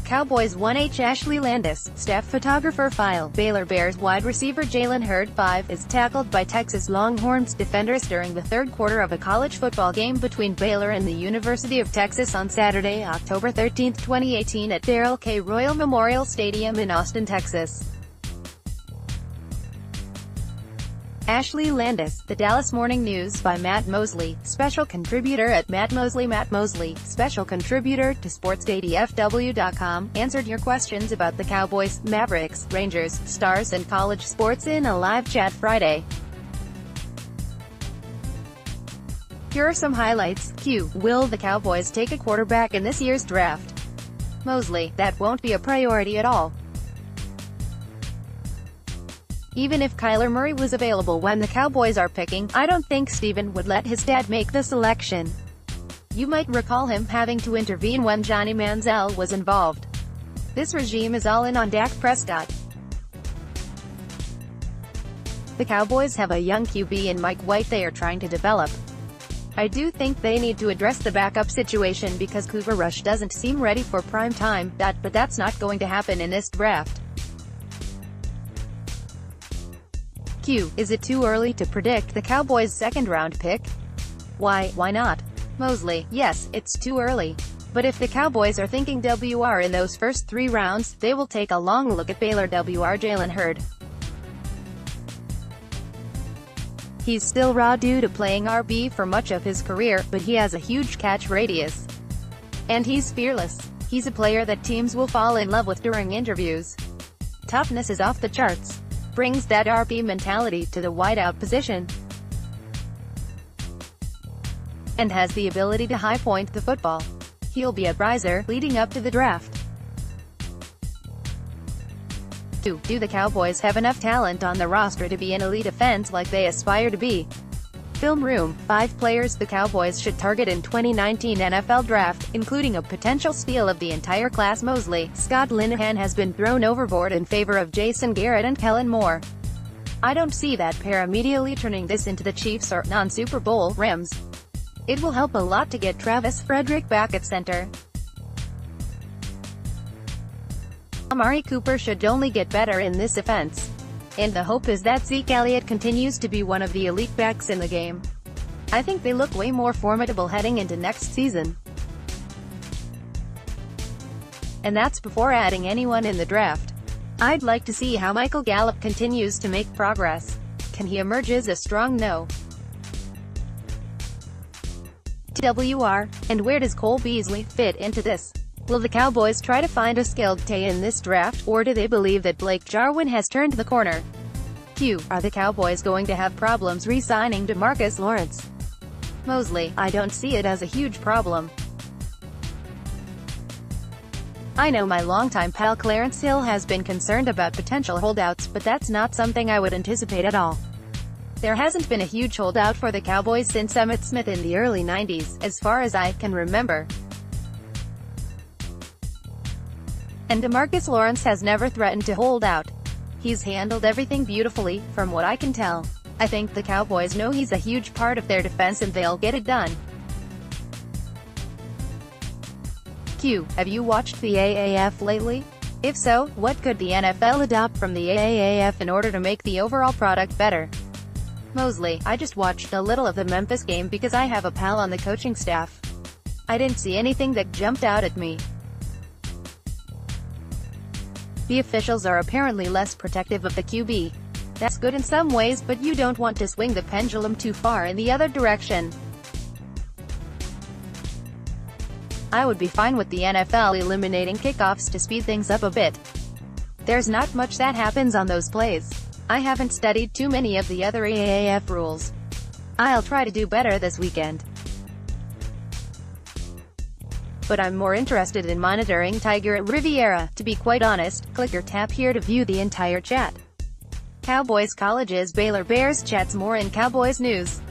Cowboys 1H Ashley Landis, staff photographer file. Baylor Bears wide receiver Jalen Hurd, 5, is tackled by Texas Longhorns defenders during the third quarter of a college football game between Baylor and the University of Texas on Saturday, October 13, 2018 at Darrell Royal Memorial Stadium in Austin, Texas. Ashley Landis, The Dallas Morning News by Matt Mosley, special contributor at Matt Mosley. Matt Mosley, special contributor to SportsDailyFW.com, answered your questions about the Cowboys, Mavericks, Rangers, Stars and college sports in a live chat Friday. Here are some highlights. Q. Will the Cowboys take a quarterback in this year's draft? Mosley, that won't be a priority at all. Even if Kyler Murray was available when the Cowboys are picking, I don't think Steven would let his dad make the selection. You might recall him having to intervene when Johnny Manziel was involved. This regime is all in on Dak Prescott. The Cowboys have a young QB in Mike White they are trying to develop. I do think they need to address the backup situation because Cooper Rush doesn't seem ready for prime time, but that's not going to happen in this draft. Q. Is it too early to predict the Cowboys' second-round pick? Why not? Mosley, yes, it's too early. But if the Cowboys are thinking WR in those first 3 rounds, they will take a long look at Baylor WR Jalen Hurd. He's still raw due to playing RB for much of his career, but he has a huge catch radius. And he's fearless. He's a player that teams will fall in love with during interviews. Toughness is off the charts. Brings that RB mentality to the wideout position. And has the ability to high-point the football. He'll be a riser leading up to the draft. 2. Do the Cowboys have enough talent on the roster to be an elite offense like they aspire to be? Film room. 5 players the Cowboys should target in 2019 NFL Draft, including a potential steal of the entire class. Mosley, Scott Linehan has been thrown overboard in favor of Jason Garrett and Kellen Moore. I don't see that pair immediately turning this into the Chiefs or non-Super Bowl Rams. It will help a lot to get Travis Frederick back at center. Amari Cooper should only get better in this offense. And the hope is that Zeke Elliott continues to be one of the elite backs in the game. I think they look way more formidable heading into next season. And that's before adding anyone in the draft. I'd like to see how Michael Gallup continues to make progress. Can he emerge as a strong no? TWR, and where does Cole Beasley fit into this? Will the Cowboys try to find a skilled Tay in this draft, or do they believe that Blake Jarwin has turned the corner? Q. Are the Cowboys going to have problems re-signing DeMarcus Lawrence? Mosley, I don't see it as a huge problem. I know my longtime pal Clarence Hill has been concerned about potential holdouts, but that's not something I would anticipate at all. There hasn't been a huge holdout for the Cowboys since Emmitt Smith in the early 90s, as far as I can remember. And DeMarcus Lawrence has never threatened to hold out. He's handled everything beautifully, from what I can tell. I think the Cowboys know he's a huge part of their defense and they'll get it done. Q. Have you watched the AAF lately? If so, what could the NFL adopt from the AAF in order to make the overall product better? Mosley, I just watched a little of the Memphis game because I have a pal on the coaching staff. I didn't see anything that jumped out at me. The officials are apparently less protective of the QB. That's good in some ways, but you don't want to swing the pendulum too far in the other direction. I would be fine with the NFL eliminating kickoffs to speed things up a bit. There's not much that happens on those plays. I haven't studied too many of the other AAF rules. I'll try to do better this weekend. But I'm more interested in monitoring Tiger at Riviera. To be quite honest, click or tap here to view the entire chat. Cowboys College's Baylor Bears chats more in Cowboys news.